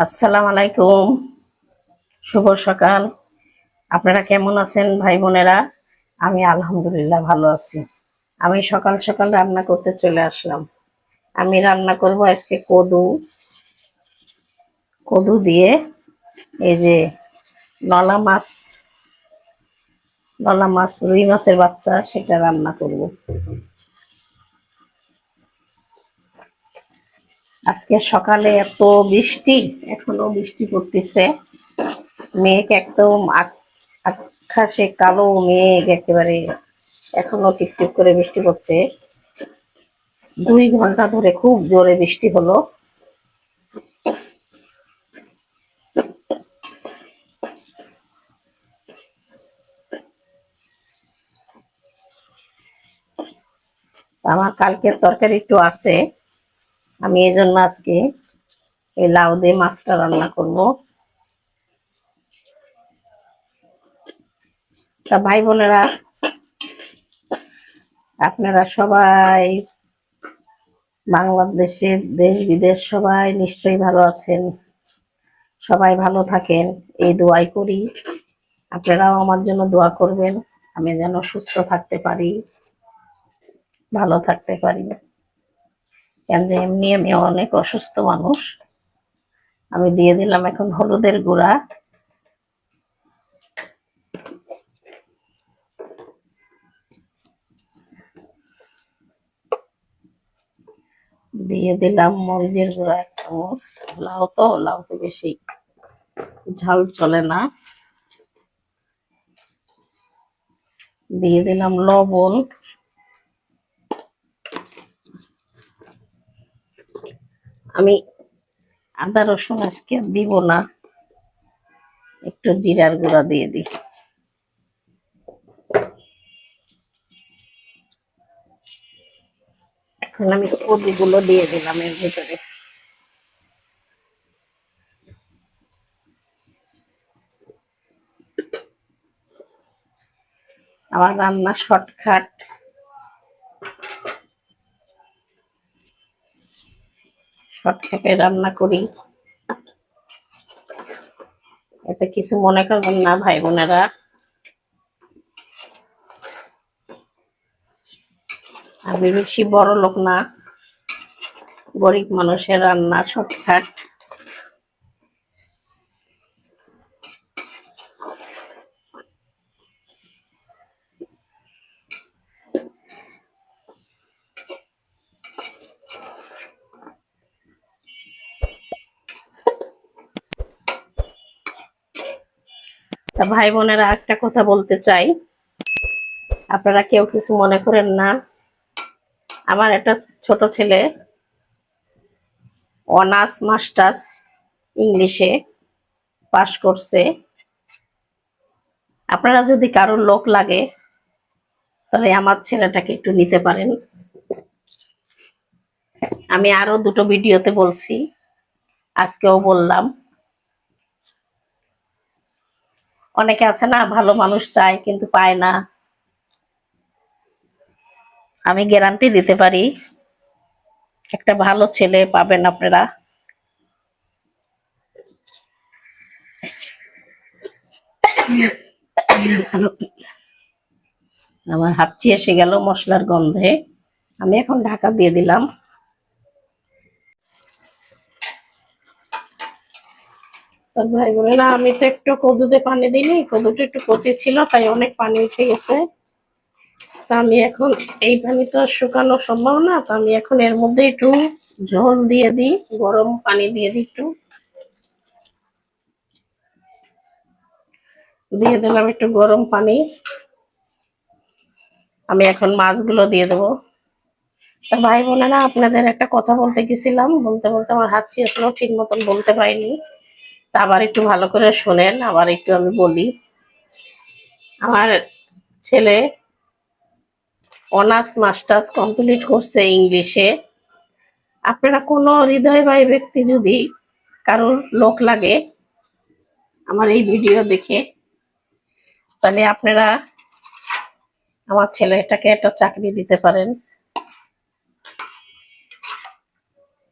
আসসালামু আলাইকুম। শুভ সকাল। আপনারা কেমন আছেন ভাই বোনেরা? আমি আলহামদুলিল্লাহ ভালো আছি। আমি সকাল সকাল রান্না করতে চলে আসলাম। আমি রান্না করব আজকে কদু। কদু দিয়ে এই যে নলা মাছ, রুই মাছের বাচ্চা, সেটা রান্না করব। আজকে সকালে এত বৃষ্টি, এখনো বৃষ্টি পড়তেছে। মেঘ একদম আকাশে কালো মেঘ একেবারে, এখনো টিপটিপ করে বৃষ্টি পড়ছে। 2 ঘন্টা ধরে খুব জোরে বৃষ্টি হলো। আমার কালকের তরকারি একটু আছে, আমি এই জন্য আজকে এই লাউ দিয়ে মাছটা রান্না করব। তা ভাই বোনেরা, আপনারা সবাই বাংলাদেশের দেশ বিদেশ সবাই নিশ্চয়ই ভালো আছেন, সবাই ভালো থাকেন এই দোয়াই করি। আপনারাও আমার জন্য দোয়া করবেন, আমি যেন সুস্থ থাকতে পারি, ভালো থাকতে পারি। কেন যে এমনি আমি অনেক অসুস্থ মানুষ। আমি দিয়ে দিলাম এখন হলুদের গুঁড়া, দিয়ে দিলাম মরিচের গুঁড়া 1 চামচ। লাউ তো বেশি ঝাল চলে না। দিয়ে দিলাম লবণ। আমি আদা রসুন আজকে দিব না, একটু জিরার গুঁড়া দিয়ে দিই। এখন আমি কদিগুলো দিয়ে দিলাম এর ভিতরে। আমার রান্না শর্টকাট, শর্টকাটে রান্না করি, এতে কিছু মনে করবেন না ভাই বোনেরা। আমি বেশি বড় লোক না, গরিব মানুষের রান্না শর্টকাট। তা ভাই বোনেরা, একটা কথা বলতে চাই, আপনারা কেউ কিছু মনে করেন না। আমার একটা ছোট ছেলে অনার্স মাস্টার্স ইংলিশে পাশ করছে। আপনারা যদি কারোর লোক লাগে তাহলে আমার ছেলেটাকে একটু নিতে পারেন। আমি আরো দুটো ভিডিওতে বলছি, আজকেও বললাম। অনেকে আছে না, ভালো মানুষ চায় কিন্তু পায় না। আমি গ্যারান্টি দিতে পারি একটা ভালো ছেলে পাবেন আপনারা। আমার হাঁচি এসে গেল মশলার গন্ধে। আমি এখন ঢাকা দিয়ে দিলাম। তার ভাই বোনেরা, আমি তো একটু কদুতে পানি দিইনি, কদুটা একটু কচি ছিল তাই অনেক পানি উঠে গেছে। তা আমি এখন এই পানি তো শুকানো সম্ভব না, তো আমি এখন এর মধ্যে একটু ঝোল দিয়ে দিই, গরম পানি দিয়ে দিই, একটু দিয়ে দিলাম একটু গরম পানি। আমি এখন মাছগুলো দিয়ে দেবো। তা ভাই বোনেরা, আপনাদের একটা কথা বলতে গেছিলাম, বলতে বলতে আমার হাঁচি আসলেও ঠিক মতন বলতে পারিনি। তা আবার একটু ভালো করে শোনেন, আবার একটু আমি বলি। আমার ছেলে অনার্স মাস্টার্স কমপ্লিট করছে ইংলিশে। আপনারা কোনো হৃদয়বাহী ব্যক্তি যদি কারোর লোক লাগে আমার এই ভিডিও দেখে, তাহলে আপনারা আমার ছেলেটাকে একটা চাকরি দিতে পারেন।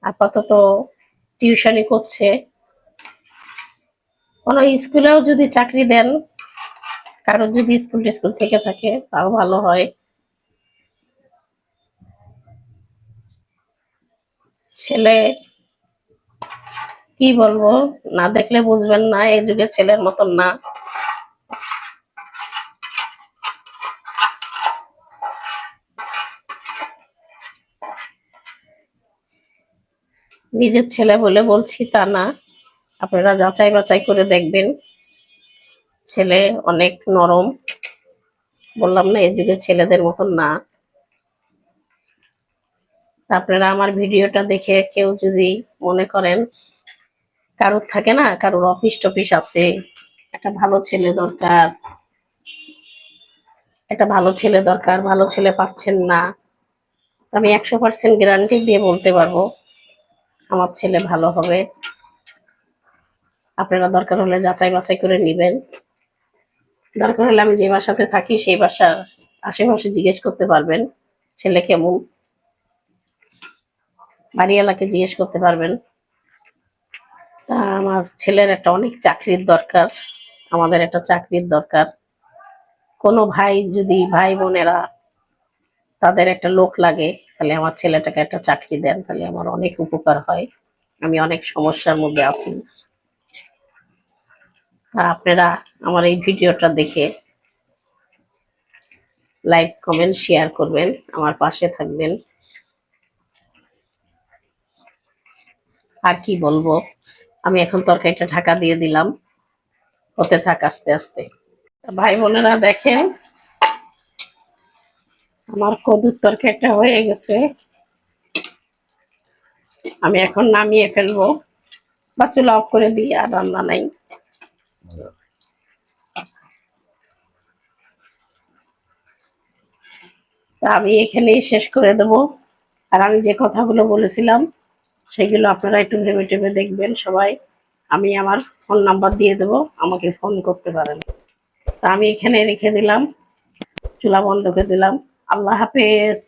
আপাতত টিউশনি করছে, কোনো স্কুলেও যদি চাকরি দেন, কারো যদি স্কুল টিস্কুল থেকে থাকে তাও ভালো হয়। ছেলে কি বলবো, না দেখলে বুঝবেন না, এই যুগে ছেলের মতন না। নিজের ছেলে বলে বলছি তা না, আপনারা যাচাই বাছাই করে দেখবেন। ছেলে অনেক নরম, বললাম না এই যুগে ছেলেদের মতন না। আপনারা আমার ভিডিওটা দেখে কেউ যদি মনে করেন, কারোর থাকে না, কারোর অফিস টফিস আছে, একটা ভালো ছেলে দরকার, একটা ভালো ছেলে দরকার, ভালো ছেলে পাচ্ছেন না, আমি 100% গ্যারান্টি দিয়ে বলতে পারবো আমার ছেলে ভালো হবে। আপনারা দরকার হলে যাচাই বাছাই করে নিবেন। দরকার হলে আমি যে বাসাতে থাকি সেই বাসার আশেপাশে জিজ্ঞেস করতে পারবেন ছেলে কেমন, বাড়িওয়ালাকে জিজ্ঞেস করতে পারবেন। তা আমার ছেলের একটা অনেক চাকরির দরকার, আমাদের একটা চাকরির দরকার। কোনো ভাই যদি ভাই বোনেরা তাদের একটা লোক লাগে, তাহলে আমার ছেলেটাকে একটা চাকরি দেন, তাহলে আমার অনেক উপকার হয়। আমি অনেক সমস্যার মধ্যে আছি। তা আপনারা আমার এই ভিডিওটা দেখে লাইক কমেন্ট শেয়ার করবেন, আমার পাশে থাকবেন। আর কি বলবো, আমি এখন তরকারিটা ঢাকা দিয়ে দিলাম, হতে থাক আস্তে আস্তে। ভাই বোনেরা দেখেন, আমার কদুর তরকারিটা হয়ে গেছে, আমি এখন নামিয়ে ফেলবো বা চুলা অফ করে দিই, আর রান্না নাই। তা আমি এখানেই শেষ করে দেব। আর আমি যে কথাগুলো বলেছিলাম সেগুলো আপনারা একটু ভেবে টেবে দেখবেন সবাই। আমি আমার ফোন নাম্বার দিয়ে দেবো, আমাকে ফোন করতে পারেন। তা আমি এখানে রেখে দিলাম, চুলা বন্ধ করে দিলাম। আল্লাহ হাফেজ।